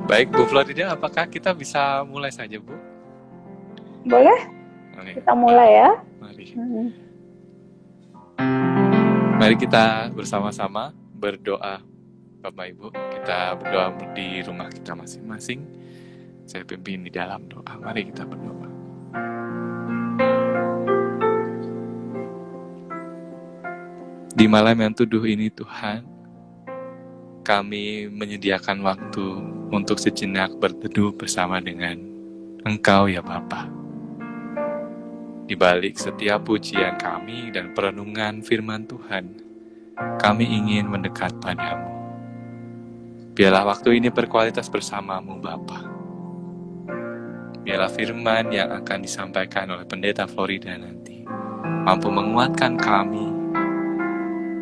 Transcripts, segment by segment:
Baik, Bu Florida, apakah kita bisa mulai saja, Bu? Boleh? Oke. Kita mulai ya. Mari. Mari kita bersama-sama berdoa, Bapak Ibu. Kita berdoa di rumah kita masing-masing. Saya pimpin di dalam doa. Mari kita berdoa. Di malam yang teduh ini, Tuhan, kami menyediakan waktu untuk sejenak berteduh bersama dengan Engkau ya Bapa. Di balik setiap pujian kami dan perenungan firman Tuhan, kami ingin mendekat padamu. Biarlah waktu ini berkualitas bersamamu Bapa. Biarlah firman yang akan disampaikan oleh Pendeta Florida nanti mampu menguatkan kami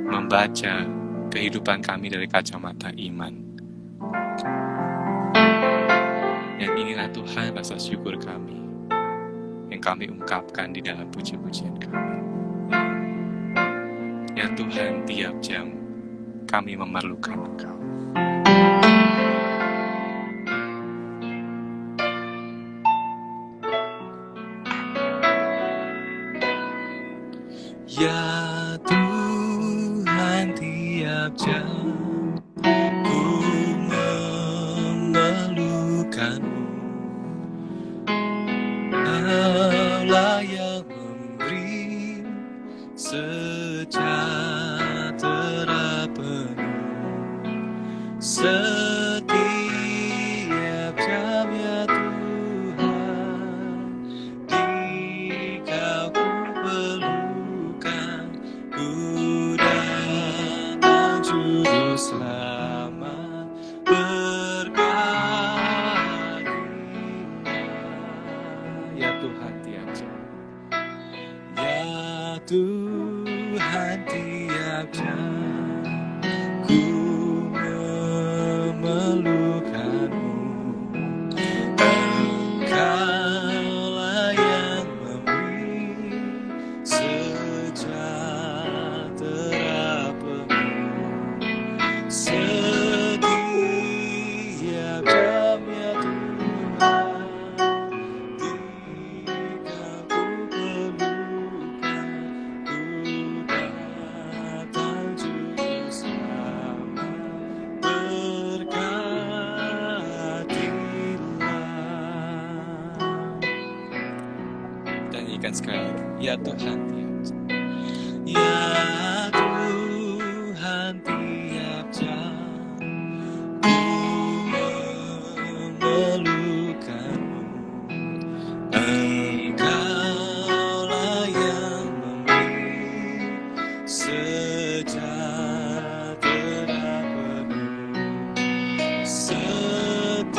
membaca kehidupan kami dari kacamata iman. Dan inilah Tuhan rasa syukur kami yang kami ungkapkan di dalam puji-pujian kami. Ya Tuhan, tiap jam kami memerlukan Engkau. Ya Tuhan, tiap jam ku memerlukan-Mu. Allah yang memberi sejahtera penuh setiap jam ya Tuhan, di Kau ku perlukan, ku datang juru selamat, berkatilah ya Tuhan tiap jam. Ya Tuhan tiap jam ku memerlukan-Mu. Engkaulah yang memberi sejahtera penuh setiap jam ya Tuhan, di Kau ku perlukan, ku datang juru selamat, berkatilah. Kita nyanyikan sekali lagi. Ya Tuhan tiap jam. Ya Tuhan tiap jam ku memerlukan-Mu. Engkaulah yang memberi sejahtera penuh setiap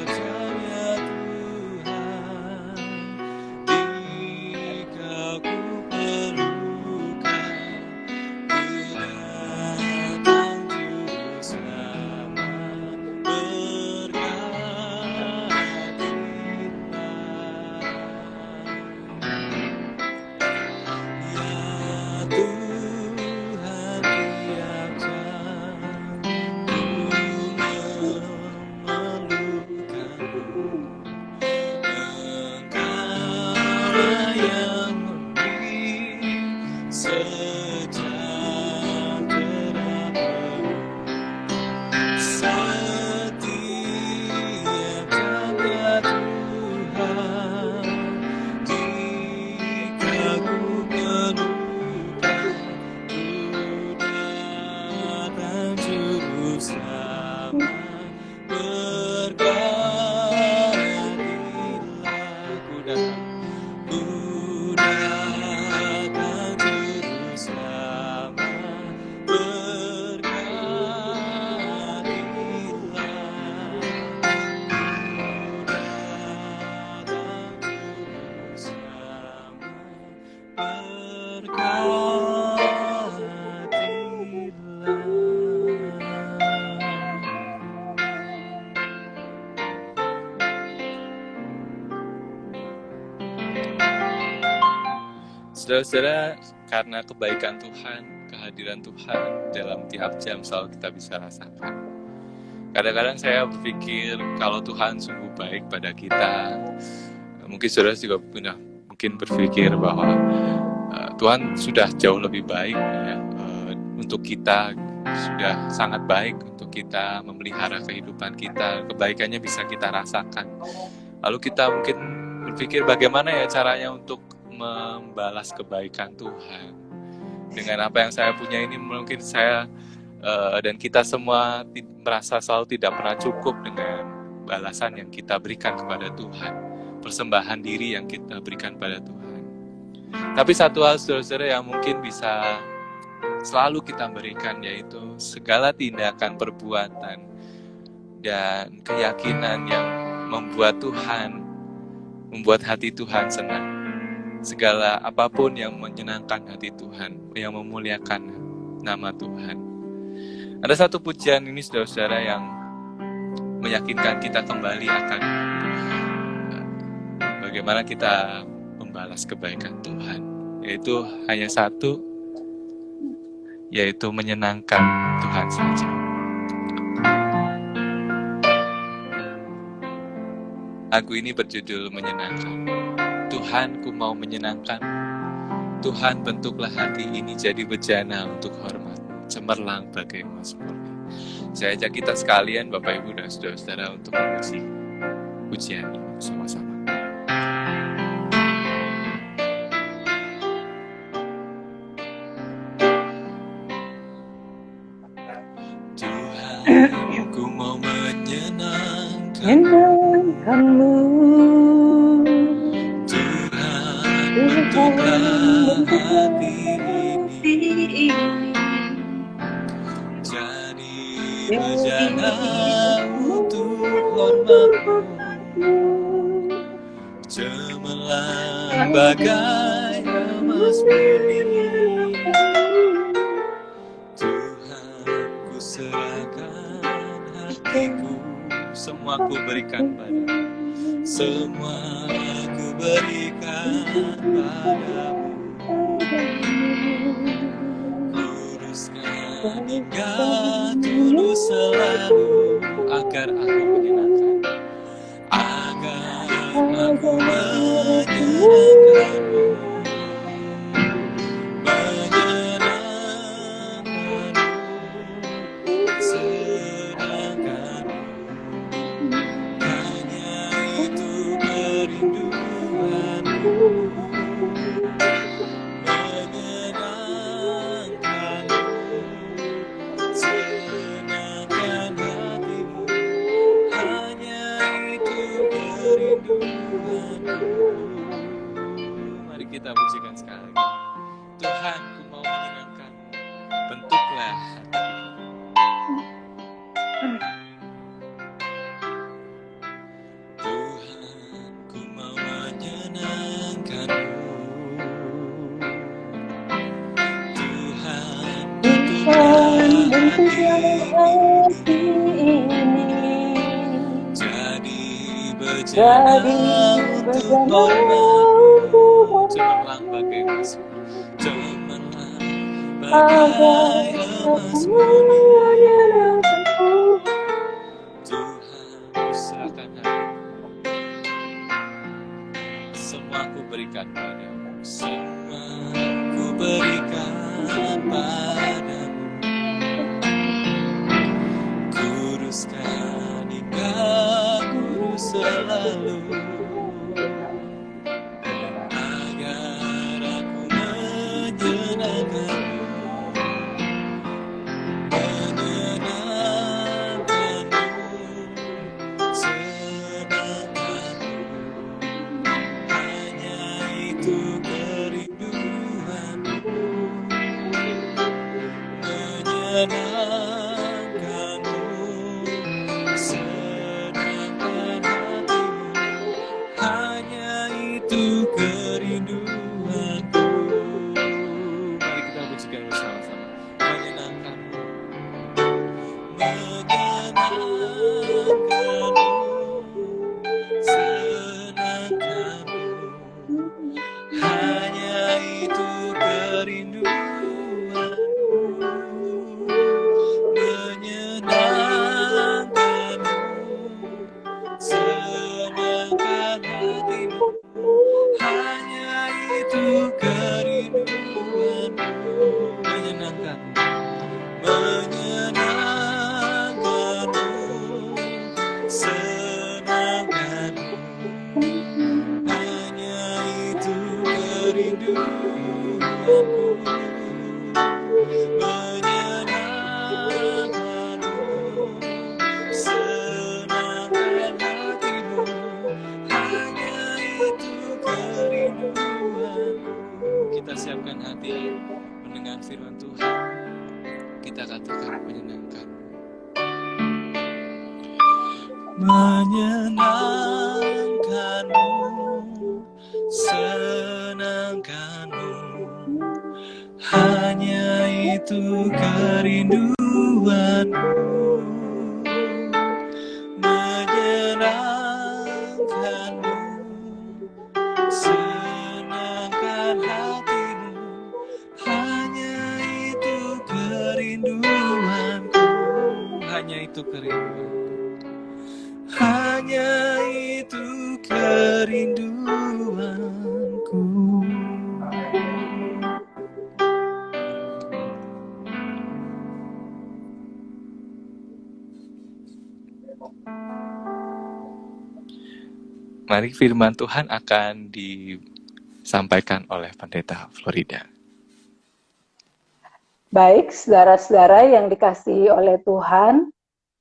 jam ya Tuhan, di Kau ku perlukan, ku datang juru selamat, berkatilah. Ya Tuhan tiap jam ku memerlukan-Mu. Engkaulah yang memberi sejahtera penuh setiap jam ya Tuhan, di Kau ku perlukan, ku datang juru selamat, berkatilah. Ku datang juru selamat, berkatilah. Ku datang juru selamat, Saudara-saudara, karena kebaikan Tuhan, kehadiran Tuhan dalam tiap jam selalu kita bisa rasakan. Kadang-kadang saya berpikir kalau Tuhan sungguh baik pada kita. Mungkin saudara juga mungkin berpikir bahwa Tuhan sudah jauh lebih baik ya, untuk kita, sudah sangat baik untuk kita, memelihara kehidupan kita, kebaikannya bisa kita rasakan. Lalu kita mungkin berpikir bagaimana ya caranya untuk membalas kebaikan Tuhan. Dengan apa yang saya punya ini mungkin saya dan kita semua merasa selalu tidak pernah cukup dengan balasan yang kita berikan kepada Tuhan, persembahan diri yang kita berikan pada Tuhan. Tapi satu hal saudara-saudara yang mungkin bisa selalu kita berikan, yaitu segala tindakan, perbuatan, dan keyakinan yang membuat hati Tuhan senang. Segala apapun yang menyenangkan hati Tuhan, yang memuliakan nama Tuhan. Ada satu pujian ini saudara-saudara yang meyakinkan kita kembali akan bagaimana kita membalas kebaikan Tuhan, yaitu hanya satu, yaitu menyenangkan Tuhan saja. Lagu ini berjudul Menyenangkan. Tuhan, ku mau menyenangkan. Tuhan, bentuklah hati ini jadi bejana untuk hormat, cemerlang bagai emas murni. Saya ajak kita sekalian, Bapak Ibu dan saudara-saudara, untuk memuji pujian ini bersama-sama. Tuhan, ku mau menyenangkanmu. Tuhan, bentuklah hati ini jadi bejana untuk hormat-Mu, cemerlang bagai emas murni. Tuhan, ku serahkan hatiku, semua ku berikan padamu, semua ku berikan padamu. Luruskan hingga tulus selalu, agar aku menyenangkan, agar aku menyenangkanmu, senangkanmu. Hanya itu kerinduanku, menyenangkanmu, senangkan hatimu. Hanya itu kerinduanku. Mari kita pujikan sekali lagi. Tuhan, ku mau menyenangkanmu, bentuklah hati. Tuhan, ku mau menyenangkanmu. Tuhan, bentuklah hati ini jadi bejana untuk hormat-Mu, cemerlang bagai emas, cemerlang bagai emas murni. Tuhan, ku serahkan hatiku, semua ku berikan padamu, semua ku berikan padamu. Kuruskan hingga kurus selalu, agar aku menyenangkanmu, menyenangkanmu, senangkanmu. Hanya itu kerinduanku, menyenangkanmu, senangkan hatimu. firman Tuhan, kita katakan menyenangkan. Menyenangkanmu, senangkanmu, hanya itu kerinduanmu. Menyenangkanmu, senangkan hatimu, hanya itu kerinduanku. Hanya itu kerinduanku. Hanya itu kerinduanku. Mari firman Tuhan akan disampaikan oleh Pendeta Florida. Baik, saudara-saudara yang dikasihi oleh Tuhan,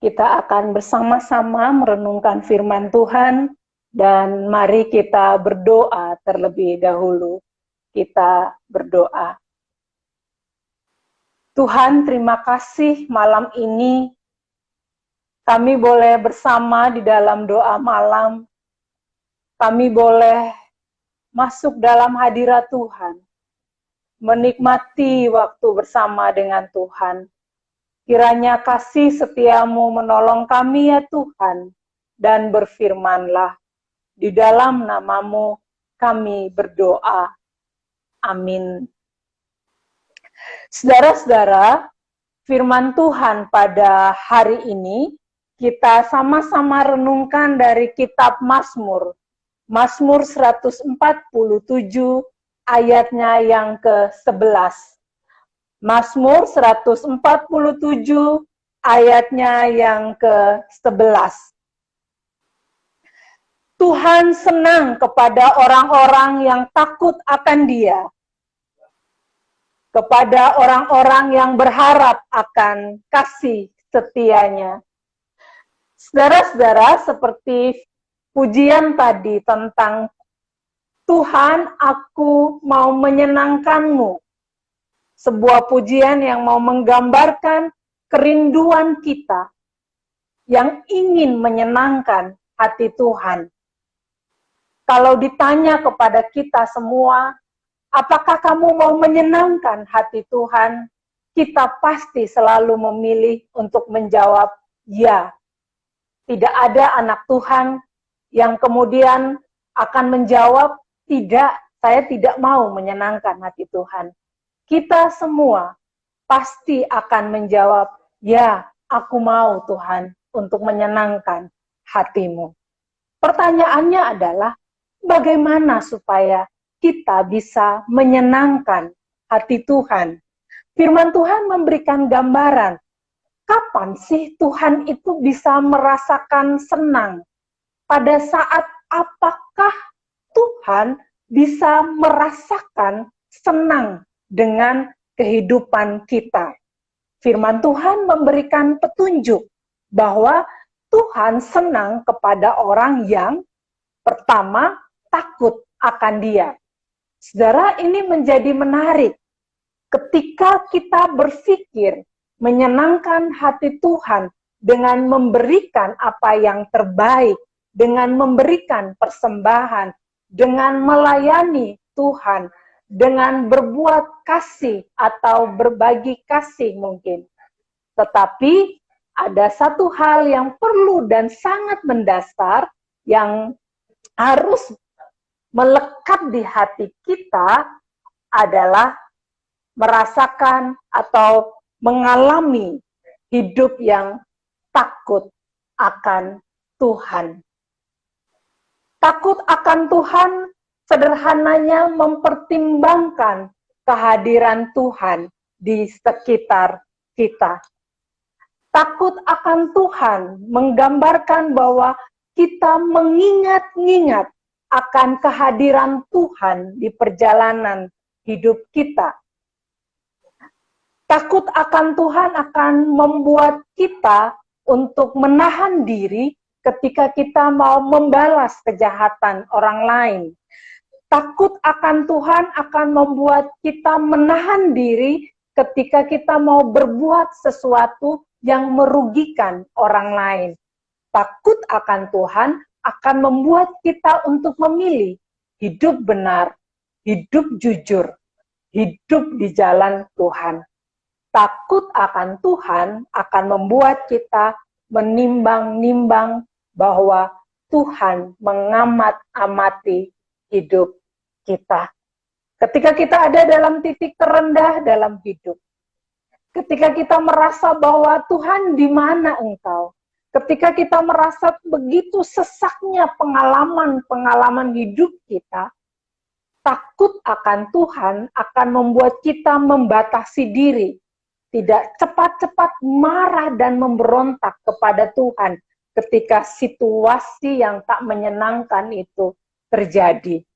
kita akan bersama-sama merenungkan firman Tuhan, dan mari kita berdoa terlebih dahulu. Kita berdoa. Tuhan, terima kasih malam ini kami boleh bersama di dalam doa malam. Kami boleh masuk dalam hadirat Tuhan, menikmati waktu bersama dengan Tuhan. Kiranya kasih setiamu menolong kami ya Tuhan, dan berfirmanlah. Di dalam namamu kami berdoa. Amin. Saudara-saudara, firman Tuhan pada hari ini, kita sama-sama renungkan dari kitab Mazmur. Mazmur 147 ayatnya yang ke-11. Mazmur 147 ayatnya yang ke-11. Tuhan senang kepada orang-orang yang takut akan Dia, kepada orang-orang yang berharap akan kasih setianya. Saudara-saudara, seperti pujian tadi tentang Tuhan, aku mau menyenangkanmu. Sebuah pujian yang mau menggambarkan kerinduan kita yang ingin menyenangkan hati Tuhan. Kalau ditanya kepada kita semua, apakah kamu mau menyenangkan hati Tuhan? Kita pasti selalu memilih untuk menjawab ya. Tidak ada anak Tuhan yang kemudian akan menjawab, tidak, saya tidak mau menyenangkan hati Tuhan. Kita semua pasti akan menjawab, ya, aku mau Tuhan untuk menyenangkan hatimu. Pertanyaannya adalah, bagaimana supaya kita bisa menyenangkan hati Tuhan? Firman Tuhan memberikan gambaran, kapan sih Tuhan itu bisa merasakan senang? Pada saat apakah Tuhan bisa merasakan senang dengan kehidupan kita? Firman Tuhan memberikan petunjuk bahwa Tuhan senang kepada orang yang pertama takut akan Dia. Saudara, ini menjadi menarik. Ketika kita berpikir menyenangkan hati Tuhan dengan memberikan apa yang terbaik, dengan memberikan persembahan, dengan melayani Tuhan, dengan berbuat kasih atau berbagi kasih mungkin. Tetapi ada satu hal yang perlu dan sangat mendasar yang harus melekat di hati kita adalah merasakan atau mengalami hidup yang takut akan Tuhan. Takut akan Tuhan sederhananya mempertimbangkan kehadiran Tuhan di sekitar kita. Takut akan Tuhan menggambarkan bahwa kita mengingat-ingat akan kehadiran Tuhan di perjalanan hidup kita. Takut akan Tuhan akan membuat kita untuk menahan diri ketika kita mau membalas kejahatan orang lain. Takut akan Tuhan akan membuat kita menahan diri ketika kita mau berbuat sesuatu yang merugikan orang lain. Takut akan Tuhan akan membuat kita untuk memilih hidup benar, hidup jujur, hidup di jalan Tuhan. Takut akan Tuhan akan membuat kita menimbang-nimbang bahwa Tuhan mengamat-amati hidup kita. Ketika kita ada dalam titik terendah dalam hidup, ketika kita merasa bahwa Tuhan, di mana Engkau? Ketika kita merasa begitu sesaknya pengalaman hidup kita, takut akan Tuhan akan membuat kita membatasi diri, tidak cepat-cepat marah dan memberontak kepada Tuhan ketika situasi yang tak menyenangkan itu terjadi.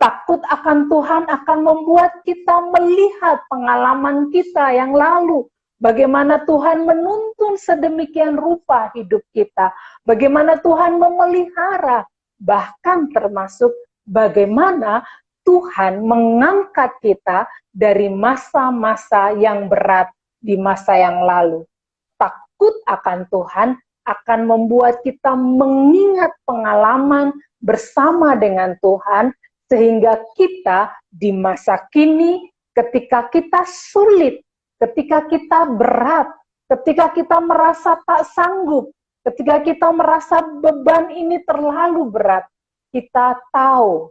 Takut akan Tuhan akan membuat kita melihat pengalaman kita yang lalu, bagaimana Tuhan menuntun sedemikian rupa hidup kita, bagaimana Tuhan memelihara, bahkan termasuk bagaimana Tuhan mengangkat kita dari masa-masa yang berat di masa yang lalu. Takut akan Tuhan akan membuat kita mengingat pengalaman bersama dengan Tuhan, sehingga kita di masa kini ketika kita sulit, ketika kita berat, ketika kita merasa tak sanggup, ketika kita merasa beban ini terlalu berat, kita tahu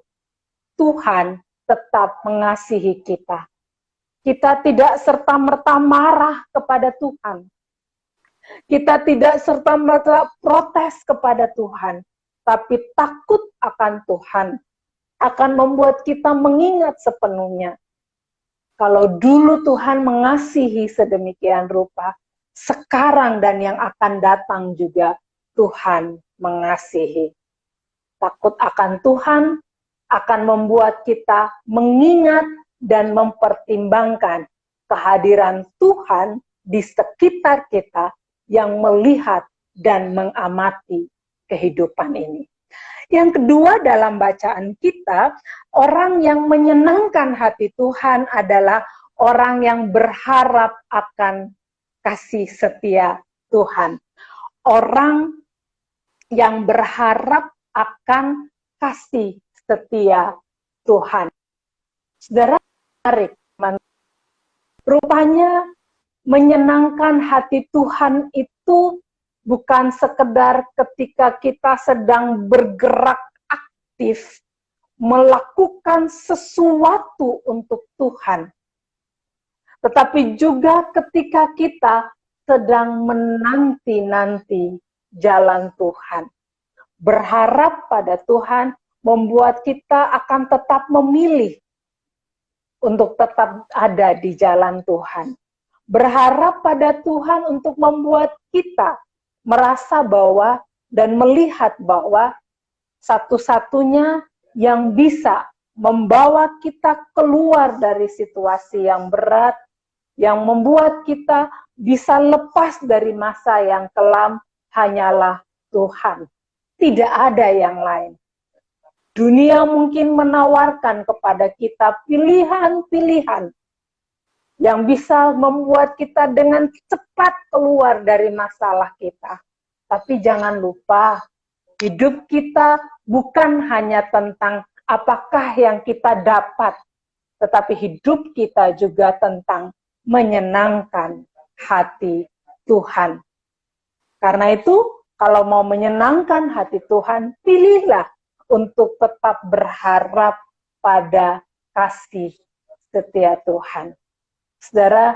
Tuhan tetap mengasihi kita. Kita tidak serta-merta marah kepada Tuhan. Kita tidak serta-merta protes kepada Tuhan. Tapi takut akan Tuhan akan membuat kita mengingat sepenuhnya. Kalau dulu Tuhan mengasihi sedemikian rupa, sekarang dan yang akan datang juga Tuhan mengasihi. Takut akan Tuhan akan membuat kita mengingat dan mempertimbangkan kehadiran Tuhan di sekitar kita yang melihat dan mengamati kehidupan ini. Yang kedua dalam bacaan kita, orang yang menyenangkan hati Tuhan adalah orang yang berharap akan kasih setia Tuhan. Orang yang berharap akan kasih setia Tuhan. Saudara, menarik. Rupanya menyenangkan hati Tuhan itu bukan sekedar ketika kita sedang bergerak aktif, melakukan sesuatu untuk Tuhan. Tetapi juga ketika kita sedang menanti-nanti jalan Tuhan. Berharap pada Tuhan membuat kita akan tetap memilih untuk tetap ada di jalan Tuhan. Berharap pada Tuhan untuk membuat kita merasa bahwa dan melihat bahwa satu-satunya yang bisa membawa kita keluar dari situasi yang berat, yang membuat kita bisa lepas dari masa yang kelam, hanyalah Tuhan. Tidak ada yang lain. Dunia mungkin menawarkan kepada kita pilihan-pilihan yang bisa membuat kita dengan cepat keluar dari masalah kita. Tapi jangan lupa, hidup kita bukan hanya tentang apakah yang kita dapat, tetapi hidup kita juga tentang menyenangkan hati Tuhan. Karena itu, kalau mau menyenangkan hati Tuhan, pilihlah untuk tetap berharap pada kasih setia Tuhan. Saudara,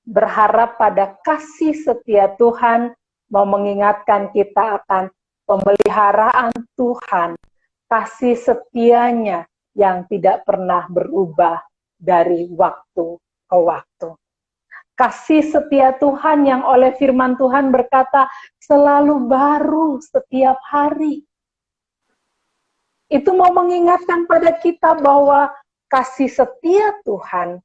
berharap pada kasih setia Tuhan mau mengingatkan kita akan pemeliharaan Tuhan, kasih setianya yang tidak pernah berubah dari waktu ke waktu. Kasih setia Tuhan yang oleh firman Tuhan berkata selalu baru setiap hari. Itu mau mengingatkan pada kita bahwa kasih setia Tuhan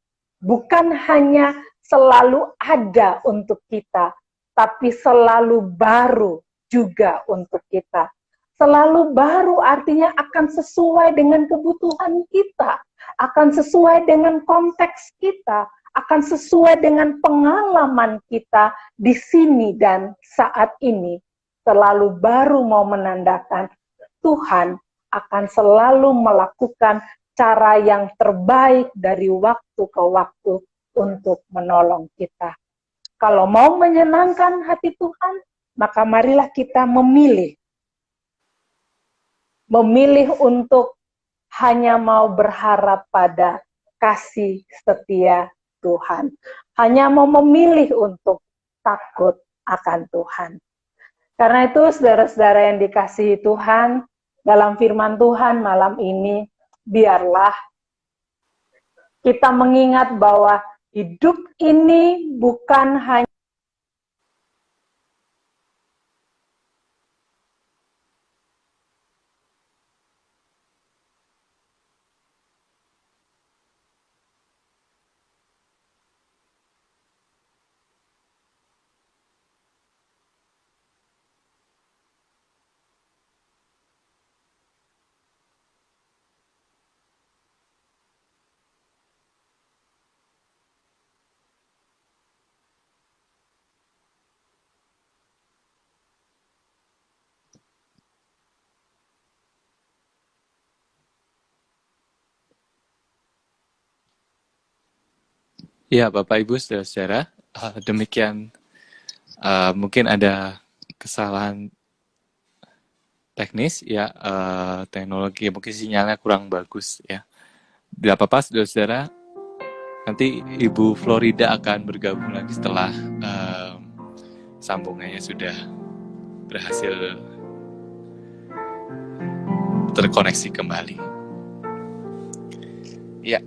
bukan hanya selalu ada untuk kita, tapi selalu baru juga untuk kita. Selalu baru artinya akan sesuai dengan kebutuhan kita, akan sesuai dengan konteks kita, akan sesuai dengan pengalaman kita di sini dan saat ini, selalu baru mau menandakan Tuhan akan selalu melakukan cara yang terbaik dari waktu ke waktu untuk menolong kita. Kalau mau menyenangkan hati Tuhan, maka marilah kita memilih untuk hanya mau berharap pada kasih setia Tuhan. Hanya mau memilih untuk takut akan Tuhan. Karena itu saudara-saudara yang dikasihi Tuhan, dalam firman Tuhan malam ini, biarlah kita mengingat bahwa hidup ini bukan hanya Ya, Bapak Ibu saudara-saudara, demikian mungkin ada kesalahan teknis ya, teknologi mungkin sinyalnya kurang bagus ya. Tidak apa-apa saudara-saudara, nanti Ibu Florida akan bergabung lagi setelah sambungannya sudah berhasil terkoneksi kembali. Ya,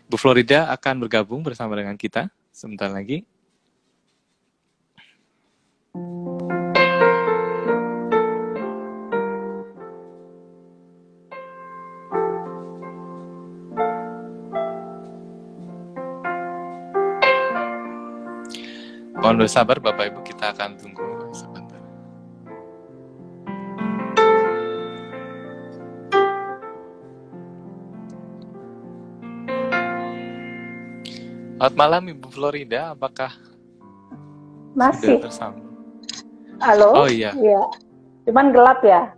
Bu Florida akan bergabung bersama dengan kita sebentar lagi. Mohon bersabar Bapak Ibu, kita akan tunggu sebentar. Selamat malam Ibu Florida, apakah masih sudah tersambung? halo? Oh iya. Iya. Cuman gelap ya?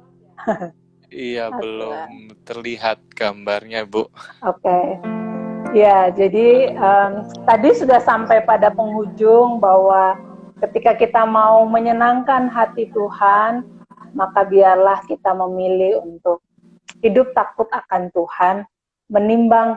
Iya, Oke. belum terlihat gambarnya, Bu. Oke. Ya, jadi tadi sudah sampai pada penghujung bahwa ketika kita mau menyenangkan hati Tuhan, maka biarlah kita memilih untuk hidup takut akan Tuhan, menimbang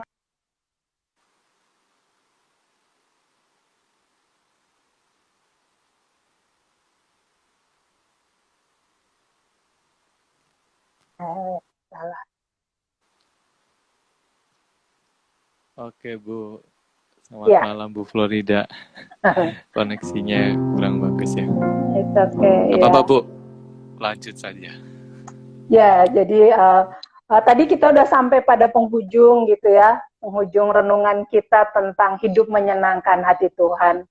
salah. Oke, Bu. Selamat Ya. malam, Bu Florida. Koneksinya kurang bagus ya. It's okay, Apa-apa, ya. Bu? Lanjut saja. Ya, jadi tadi kita udah sampai pada penghujung gitu ya, penghujung renungan kita tentang hidup menyenangkan hati Tuhan.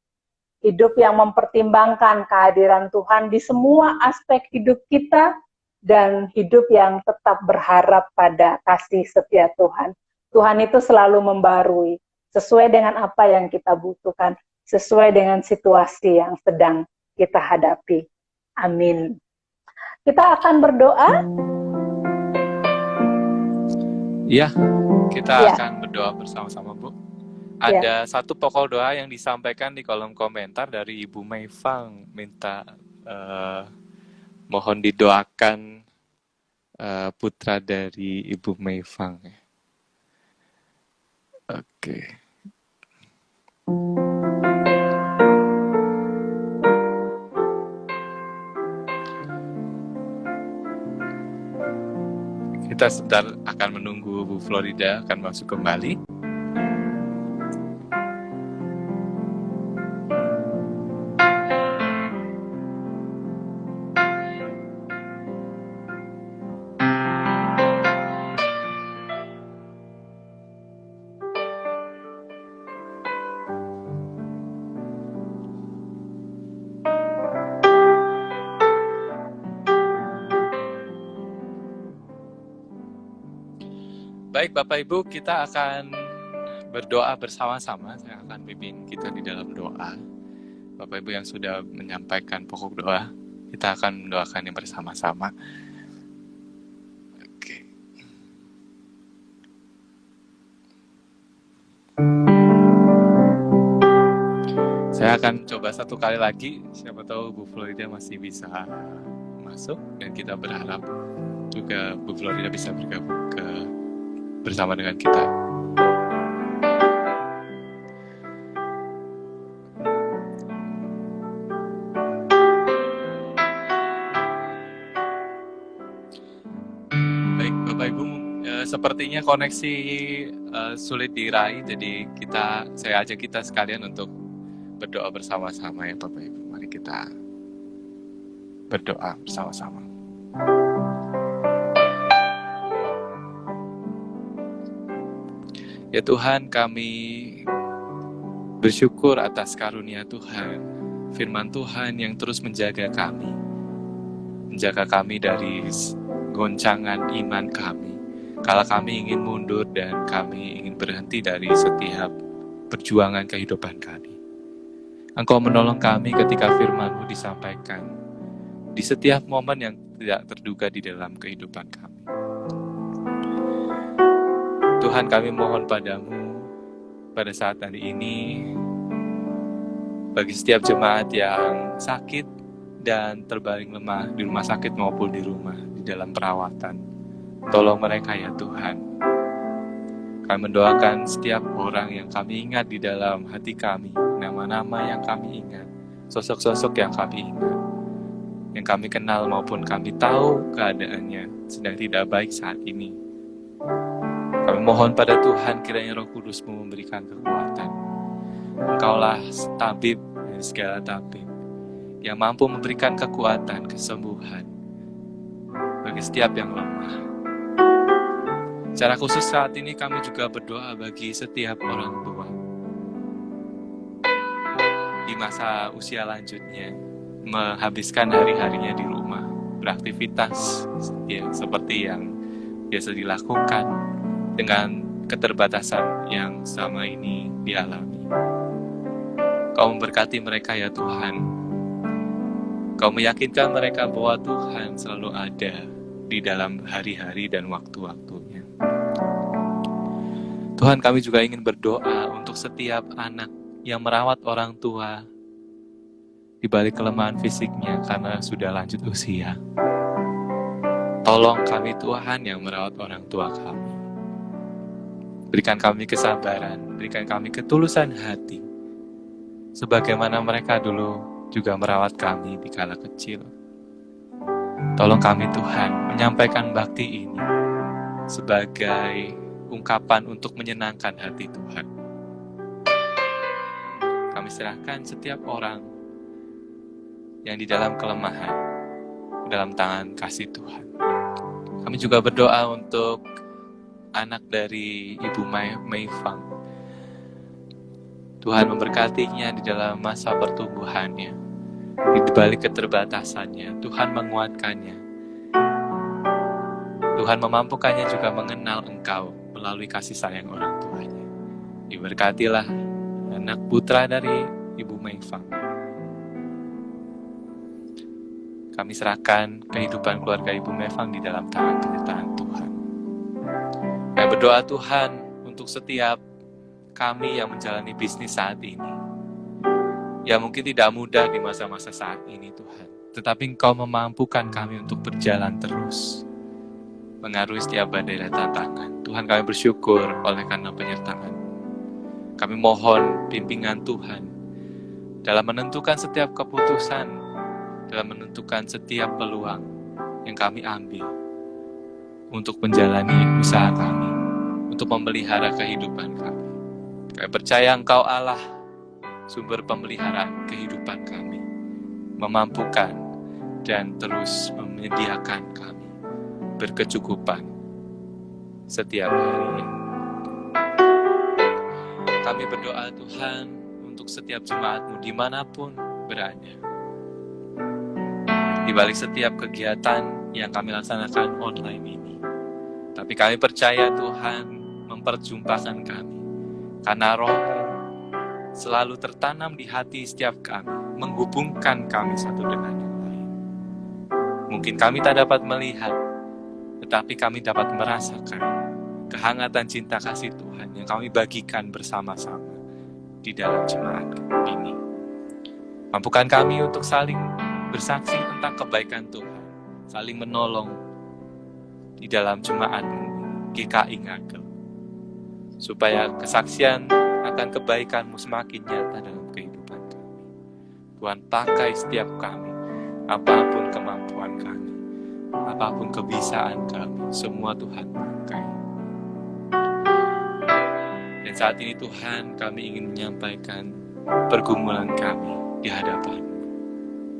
Hidup yang mempertimbangkan kehadiran Tuhan di semua aspek hidup kita, dan hidup yang tetap berharap pada kasih setia Tuhan. Tuhan itu selalu membarui, sesuai dengan apa yang kita butuhkan, sesuai dengan situasi yang sedang kita hadapi. Amin. Kita akan berdoa. Iya, kita akan berdoa bersama-sama, Bu. Ada satu pokok doa yang disampaikan di kolom komentar dari Ibu Meifang, minta mohon didoakan putra dari Ibu Meifang. Oke. Kita sebentar akan menunggu Bu Florida akan masuk kembali. Baik Bapak Ibu, kita akan berdoa bersama-sama. Saya akan pimpin kita di dalam doa. Bapak Ibu yang sudah menyampaikan pokok doa, kita akan mendoakannya bersama-sama. Oke. Saya akan coba satu kali lagi, siapa tahu Bu Florida masih bisa masuk, dan kita berharap juga Bu Florida bisa bergabung bersama dengan kita. Baik Bapak Ibu, sepertinya koneksi sulit diraih, jadi saya ajak kita sekalian untuk berdoa bersama-sama ya Bapak Ibu. Mari kita berdoa bersama-sama. Ya Tuhan, kami bersyukur atas karunia Tuhan, firman Tuhan yang terus menjaga kami dari goncangan iman kami. Kala kami ingin mundur dan kami ingin berhenti dari setiap perjuangan kehidupan kami. Engkau menolong kami ketika firman-Mu disampaikan di setiap momen yang tidak terduga di dalam kehidupan kami. Tuhan, kami mohon padamu pada saat hari ini, bagi setiap jemaat yang sakit dan terbaring lemah di rumah sakit maupun di rumah, di dalam perawatan, tolong mereka ya Tuhan. Kami mendoakan setiap orang yang kami ingat di dalam hati kami, nama-nama yang kami ingat, sosok-sosok yang kami ingat, yang kami kenal maupun kami tahu keadaannya sedang tidak baik saat ini. Kami mohon pada Tuhan, kiranya Roh Kudus-Mu memberikan kekuatan. Engkaulah tabib dari segala tabib, yang mampu memberikan kekuatan, kesembuhan bagi setiap yang lemah. Secara khusus saat ini kami juga berdoa bagi setiap orang tua di masa usia lanjutnya, menghabiskan hari-harinya di rumah, beraktivitas ya, seperti yang biasa dilakukan dengan keterbatasan yang selama ini dialami. Kau memberkati mereka ya Tuhan. Kau meyakinkan mereka bahwa Tuhan selalu ada di dalam hari-hari dan waktu-waktunya. Tuhan, kami juga ingin berdoa untuk setiap anak yang merawat orang tua di balik kelemahan fisiknya karena sudah lanjut usia. Tolong kami Tuhan yang merawat orang tua kami. Berikan kami kesabaran, berikan kami ketulusan hati, sebagaimana mereka dulu juga merawat kami di kala kecil. Tolong kami Tuhan menyampaikan bakti ini sebagai ungkapan untuk menyenangkan hati Tuhan. Kami serahkan setiap orang yang di dalam kelemahan, dalam tangan kasih Tuhan. Kami juga berdoa untuk anak dari Ibu Mei Fang. Tuhan memberkatinya di dalam masa pertumbuhannya, di balik keterbatasannya. Tuhan menguatkannya. Tuhan memampukannya juga mengenal Engkau melalui kasih sayang orang tuanya. Diberkatilah anak putra dari Ibu Mei Fang. Kami serahkan kehidupan keluarga Ibu Mei Fang di dalam tangan penyertaan Tuhan. Kami berdoa Tuhan untuk setiap kami yang menjalani bisnis saat ini. Ya mungkin tidak mudah di masa-masa saat ini Tuhan. Tetapi Engkau memampukan kami untuk berjalan terus, mengarungi setiap badai dan tantangan. Tuhan, kami bersyukur oleh karena penyertaan. Kami mohon bimbingan Tuhan dalam menentukan setiap keputusan, dalam menentukan setiap peluang yang kami ambil untuk menjalani usaha kami, untuk memelihara kehidupan kami. Kami percaya Engkau Allah, sumber pemeliharaan kehidupan kami, memampukan dan terus menyediakan kami berkecukupan setiap harinya. Kami berdoa Tuhan untuk setiap jemaat-Mu dimanapun berada. Di balik setiap kegiatan yang kami laksanakan online ini. Tapi kami percaya Tuhan memperjumpakan kami karena Roh-Mu selalu tertanam di hati setiap kami, menghubungkan kami satu dengan yang lain. Mungkin kami tak dapat melihat, tetapi kami dapat merasakan kehangatan cinta kasih Tuhan yang kami bagikan bersama-sama di dalam jemaat ini. Mampukan kami untuk saling bersaksi tentang kebaikan Tuhan, saling menolong di dalam jemaat-Mu GKI Ngagel, supaya kesaksian akan kebaikan-Mu semakin nyata dalam kehidupan kami. Tuhan, pakai setiap kami, apapun kemampuan kami, apapun kebisaan kami, semua Tuhan pakai. Dan saat ini Tuhan, kami ingin menyampaikan pergumulan kami di hadapan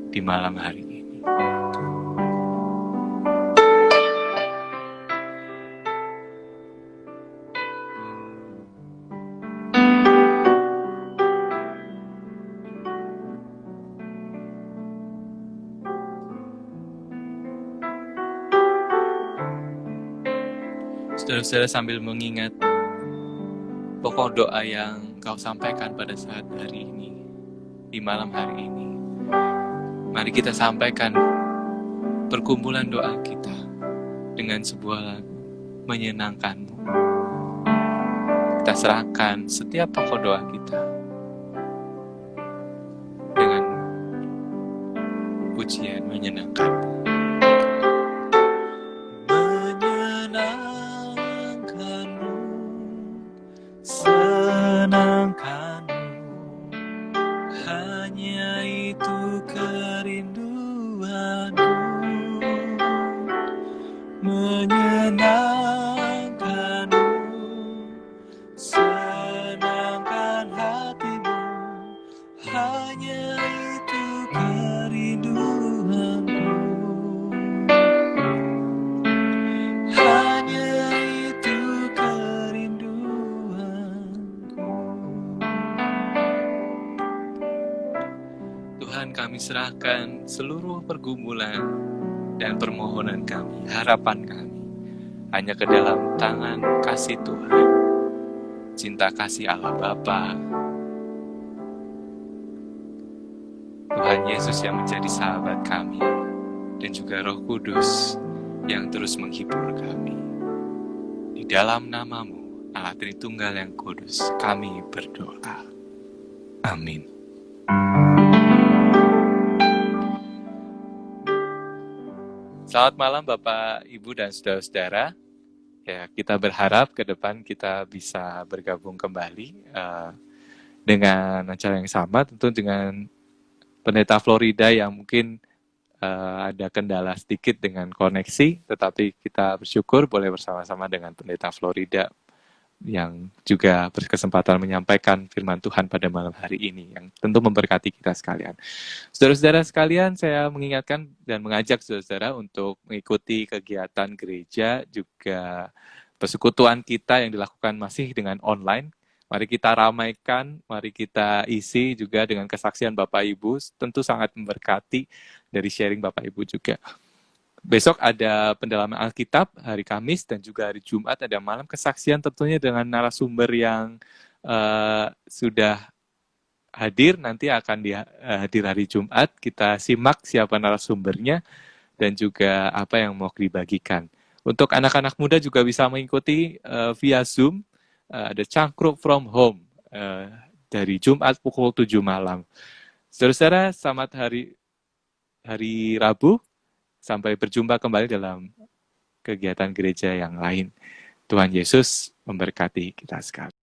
di malam hari ini. Saudara-saudara, sambil mengingat pokok doa yang Kau sampaikan pada saat hari ini, di malam hari ini, mari kita sampaikan perkumpulan doa kita dengan sebuah lagu menyenangkan-Mu. Kita serahkan setiap pokok doa kita dengan pujian menyenangkan-Mu. Senangkan-Mu, hanya itu kerinduanku. Menyenangkan-Mu, senangkan hatimu, hanya itu kerinduanku. Hanya itu kerinduanku. Tuhan, kami serahkan seluruh pergumulan dan permohonan kami, harapan kami, hanya ke dalam tangan kasih Tuhan, cinta kasih Allah Bapa, Tuhan Yesus yang menjadi sahabat kami, dan juga Roh Kudus yang terus menghibur kami. Di dalam nama-Mu, Allah Tritunggal yang Kudus, kami berdoa. Amin. Selamat malam Bapak, Ibu, dan saudara-saudara. Ya, kita berharap ke depan kita bisa bergabung kembali dengan acara yang sama, tentu dengan Pendeta Florida yang mungkin ada kendala sedikit dengan koneksi, tetapi kita bersyukur boleh bersama-sama dengan Pendeta Florida yang juga berkesempatan menyampaikan firman Tuhan pada malam hari ini, yang tentu memberkati kita sekalian. Saudara-saudara sekalian, saya mengingatkan dan mengajak saudara-saudara untuk mengikuti kegiatan gereja, juga persekutuan kita yang dilakukan masih dengan online. Mari kita ramaikan, mari kita isi juga dengan kesaksian Bapak Ibu, tentu sangat memberkati dari sharing Bapak Ibu juga. Besok ada pendalaman Alkitab hari Kamis, dan juga hari Jumat ada malam kesaksian, tentunya dengan narasumber yang sudah hadir, nanti akan hadir hari Jumat. Kita simak siapa narasumbernya dan juga apa yang mau dibagikan. Untuk anak-anak muda juga bisa mengikuti via Zoom, ada Cangkruk from Home dari Jumat pukul 7 malam. Saudara-saudara, selamat hari Rabu. Sampai berjumpa kembali dalam kegiatan gereja yang lain. Tuhan Yesus memberkati kita sekalian.